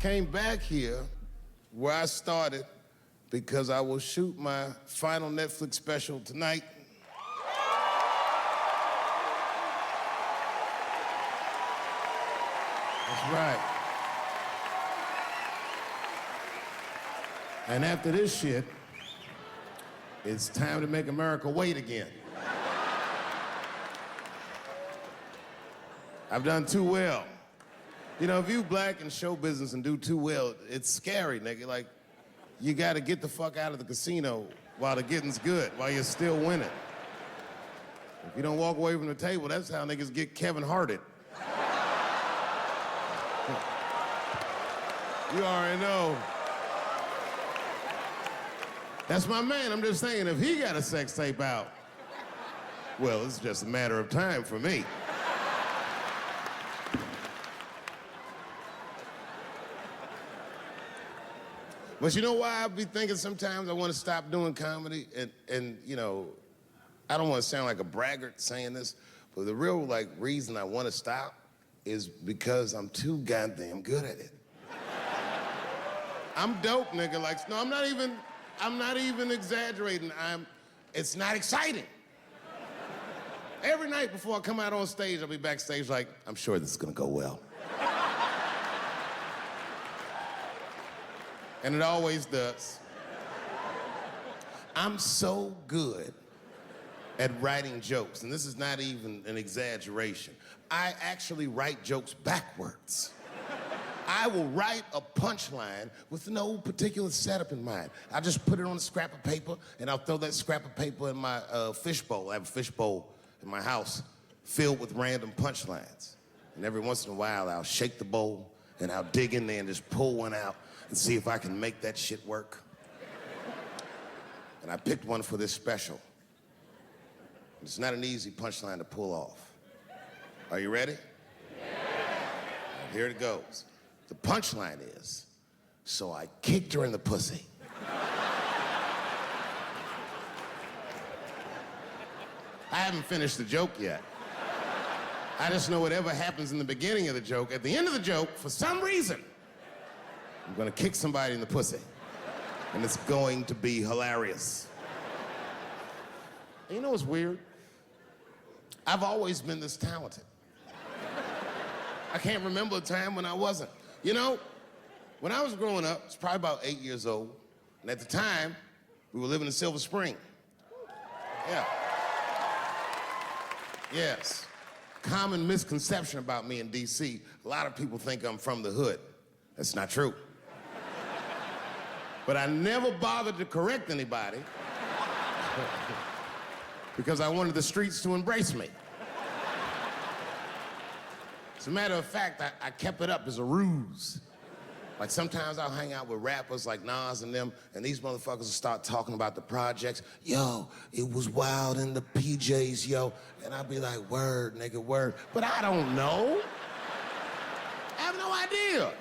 came back here where I started because I will shoot my final Netflix special tonight. That's right. And after this shit, it's time to make America wait again. I've done too well. You know, if you black in show business and do too well, it's scary, nigga. Like, you gotta get the fuck out of the casino while the getting's good, while you're still winning. If you don't walk away from the table, that's how niggas get Kevin Harted. You already know. That's my man. I'm just saying, if he got a sex tape out, well, it's just a matter of time for me. But you know why I be thinking sometimes I want to stop doing comedy? And you know, I don't want to sound like a braggart saying this, but the real reason I want to stop is because I'm too goddamn good at it. I'm dope, nigga. Like, no, I'm not even exaggerating. It's not exciting. Every night before I come out on stage, I'll be backstage like, I'm sure this is gonna go well. And it always does. I'm so good at writing jokes, and this is not even an exaggeration. I actually write jokes backwards. I will write a punchline with no particular setup in mind. I just put it on a scrap of paper, and I'll throw that scrap of paper in my fishbowl. I have a fishbowl in my house filled with random punchlines. And every once in a while, I'll shake the bowl, and I'll dig in there and just pull one out and see if I can make that shit work. And I picked one for this special. It's not an easy punchline to pull off. Are you ready? Yeah. Here it goes. The punchline is, so I kicked her in the pussy. I haven't finished the joke yet. I just know whatever happens in the beginning of the joke, at the end of the joke, for some reason, I'm gonna kick somebody in the pussy. And it's going to be hilarious. And you know what's weird? I've always been this talented. I can't remember a time when I wasn't. You know, when I was growing up, I was probably about 8 years old, and at the time, we were living in Silver Spring. Yeah. Yes. Common misconception about me in D.C., a lot of people think I'm from the hood. That's not true. But I never bothered to correct anybody because I wanted the streets to embrace me. As a matter of fact, I kept it up as a ruse. Like sometimes I'll hang out with rappers like Nas and them, and these motherfuckers will start talking about the projects. Yo, it was wild in the PJs, yo. And I'll be like, word, nigga, word. But I don't know. I have no idea.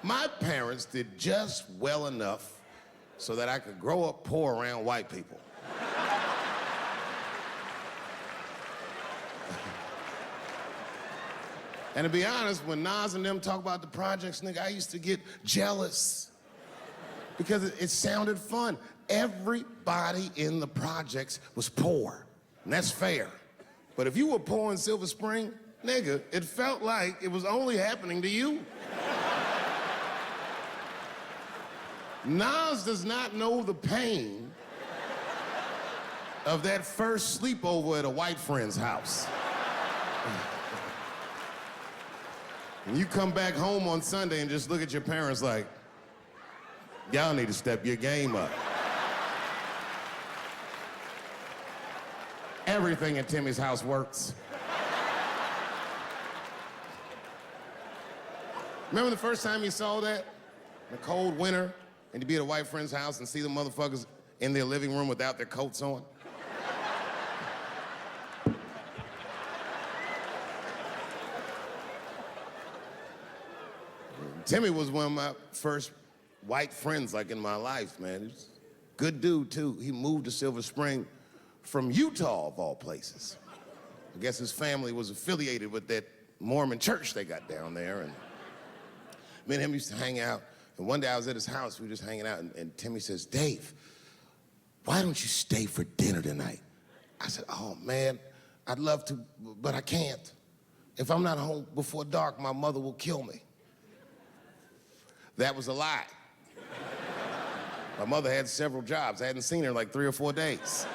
My parents did just well enough so that I could grow up poor around white people. And to be honest, when Nas and them talk about the projects, nigga, I used to get jealous because it sounded fun. Everybody in the projects was poor, and that's fair. But if you were poor in Silver Spring, nigga, it felt like it was only happening to you. Nas does not know the pain of that first sleepover at a white friend's house. And you come back home on Sunday and just look at your parents like, y'all need to step your game up. Everything in Timmy's house works. Remember the first time you saw that? In the cold winter, and you'd be at a white friend's house and see the motherfuckers in their living room without their coats on? Timmy was one of my first white friends, like, in my life, man. He's a good dude, too. He moved to Silver Spring from Utah, of all places. I guess his family was affiliated with that Mormon church they got down there, and Me and him used to hang out, and one day I was at his house, we were just hanging out, and Timmy says, Dave, why don't you stay for dinner tonight? I said, oh man, I'd love to, but I can't. If I'm not home before dark, my mother will kill me. That was a lie. My mother had several jobs. I hadn't seen her in like 3 or 4 days.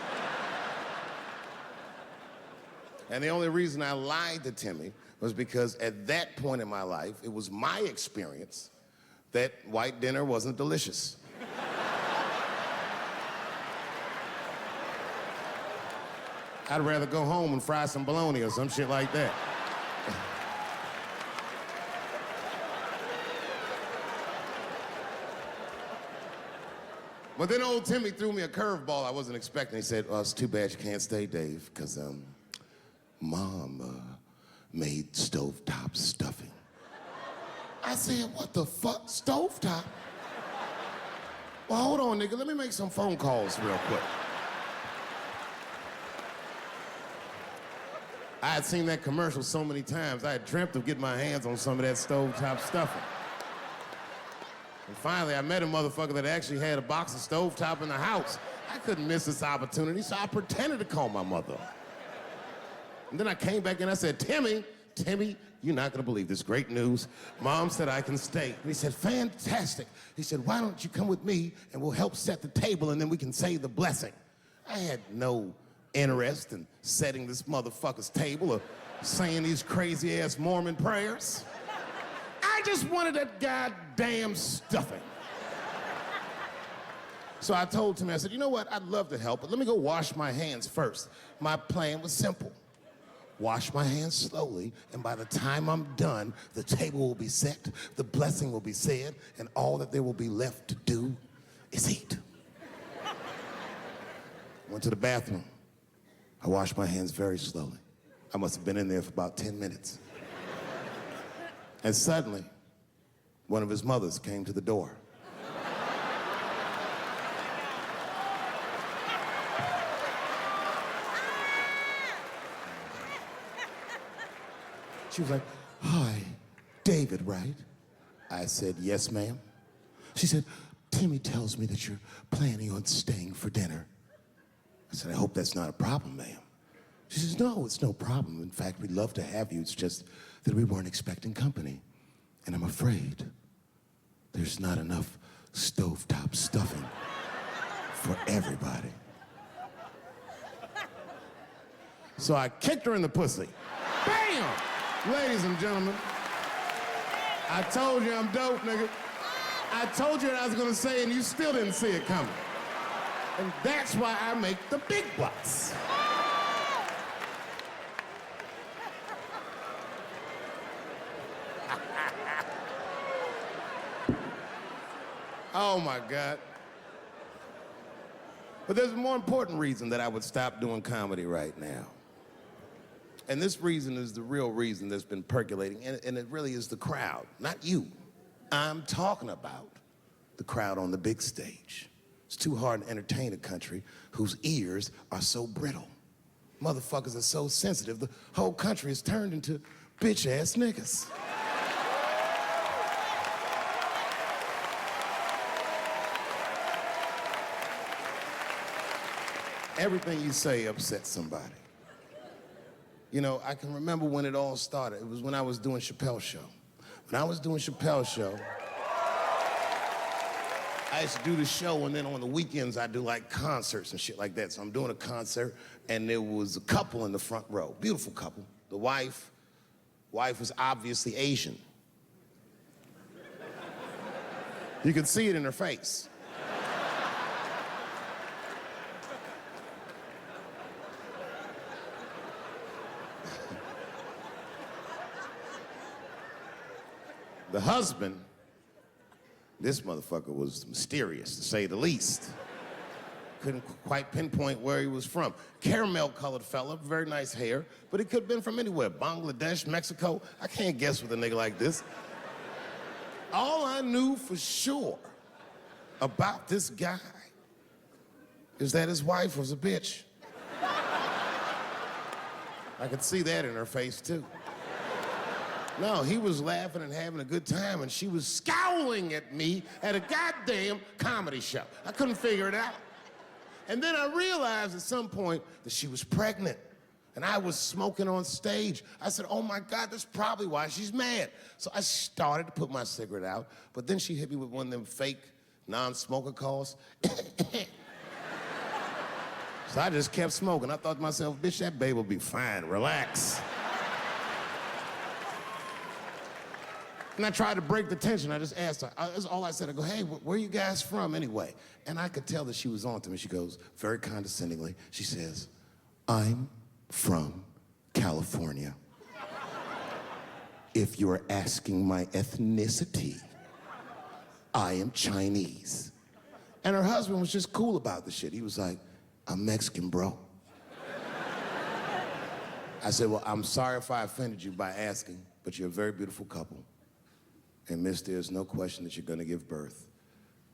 And the only reason I lied to Timmy was because at that point in my life, it was my experience that white dinner wasn't delicious. I'd rather go home and fry some bologna or some shit like that. But then old Timmy threw me a curveball I wasn't expecting. He said, well, it's too bad you can't stay, Dave, because Mom made stovetop stuffing. I said, what the fuck, stovetop? Well, hold on, nigga, let me make some phone calls real quick. I had seen that commercial so many times, I had dreamt of getting my hands on some of that stovetop stuffing. And finally, I met a motherfucker that actually had a box of stovetop in the house. I couldn't miss this opportunity, so I pretended to call my mother. And then I came back and I said, Timmy, you're not gonna believe this great news. Mom said I can stay. And he said, fantastic. He said, why don't you come with me and we'll help set the table and then we can say the blessing. I had no interest in setting this motherfucker's table or saying these crazy ass Mormon prayers. I just wanted that goddamn stuffing. So I told Timmy, I said, you know what, I'd love to help, but let me go wash my hands first. My plan was simple. Wash my hands slowly, and by the time I'm done, the table will be set, the blessing will be said, and all that there will be left to do is eat. Went to the bathroom. I washed my hands very slowly. I must have been in there for about 10 minutes. And suddenly, one of his mothers came to the door. She was like, hi, David, right? I said, yes, ma'am. She said, Timmy tells me that you're planning on staying for dinner. I said, I hope that's not a problem, ma'am. She says, no, it's no problem. In fact, we'd love to have you. It's just that we weren't expecting company. And I'm afraid there's not enough stovetop stuffing for everybody. So I kicked her in the pussy. Bam! Ladies and gentlemen, I told you I'm dope, nigga. I told you what I was gonna say and you still didn't see it coming. And that's why I make the big bucks. Oh my God. But there's a more important reason that I would stop doing comedy right now. And this reason is the real reason that's been percolating, and it really is the crowd, not you. I'm talking about the crowd on the big stage. It's too hard to entertain a country whose ears are so brittle. Motherfuckers are so sensitive, the whole country is turned into bitch-ass niggas. Everything you say upsets somebody. You know, I can remember when it all started. It was when I was doing Chappelle show. When I was doing Chappelle show, I used to do the show, and then on the weekends, I do like concerts and shit like that. So I'm doing a concert, and there was a couple in the front row, beautiful couple. The wife was obviously Asian. You could see it in her face. The husband, this motherfucker was mysterious, to say the least. Couldn't quite pinpoint where he was from. Caramel-colored fella, very nice hair, but he could have been from anywhere. Bangladesh, Mexico. I can't guess with a nigga like this. All I knew for sure about this guy is that his wife was a bitch. I could see that in her face, too. No, he was laughing and having a good time, and she was scowling at me at a goddamn comedy show. I couldn't figure it out. And then I realized at some point that she was pregnant, and I was smoking on stage. I said, oh my God, that's probably why she's mad. So I started to put my cigarette out, but then she hit me with one of them fake non-smoker calls. So I just kept smoking. I thought to myself, bitch, that babe will be fine, relax. And I tried to break the tension. I just asked her, that's all I said. I go, hey, where are you guys from anyway? And I could tell that she was on to me. She goes, very condescendingly, she says, I'm from California. If you're asking my ethnicity, I am Chinese. And her husband was just cool about the shit. He was like, I'm Mexican, bro. I said, well, I'm sorry if I offended you by asking, but you're a very beautiful couple. And miss, there's no question that you're gonna give birth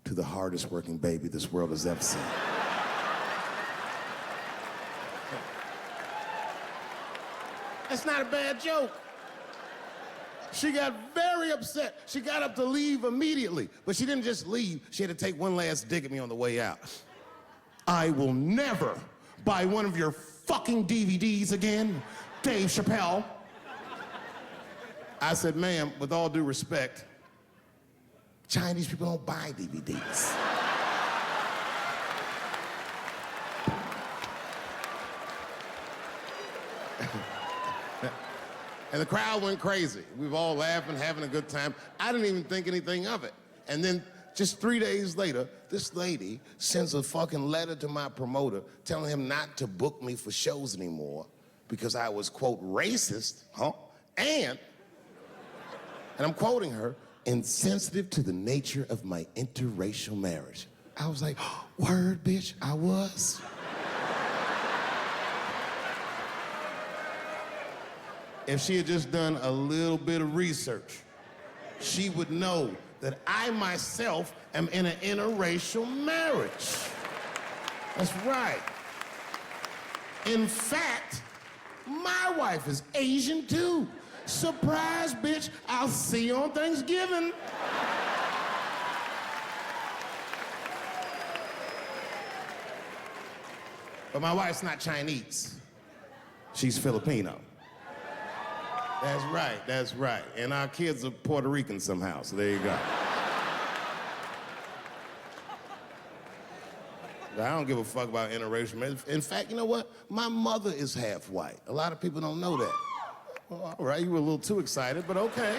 to the hardest working baby this world has ever seen. That's not a bad joke. She got very upset. She got up to leave immediately, but she didn't just leave. She had to take one last dig at me on the way out. I will never buy one of your fucking DVDs again, Dave Chappelle. I said, ma'am, with all due respect, Chinese people don't buy DVDs. And the crowd went crazy. We were all laughing, having a good time. I didn't even think anything of it. And then just 3 days later, this lady sends a fucking letter to my promoter telling him not to book me for shows anymore because I was, quote, racist, and I'm quoting her, insensitive to the nature of my interracial marriage. I was like, word, bitch, I was. If she had just done a little bit of research, she would know that I myself am in an interracial marriage. That's right. In fact, my wife is Asian too. Surprise, bitch, I'll see you on Thanksgiving. But my wife's not Chinese. She's Filipino. That's right, that's right. And our kids are Puerto Rican somehow, so there you go. But I don't give a fuck about interracial marriage. In fact, you know what? My mother is half white. A lot of people don't know that. Well, all right, you were a little too excited, but okay.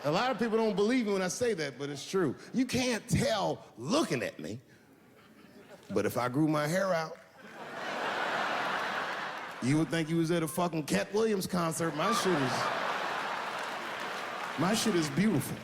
A lot of people don't believe me when I say that, but it's true. You can't tell looking at me, but if I grew my hair out, you would think you was at a fucking Cat Williams concert. My shit is beautiful.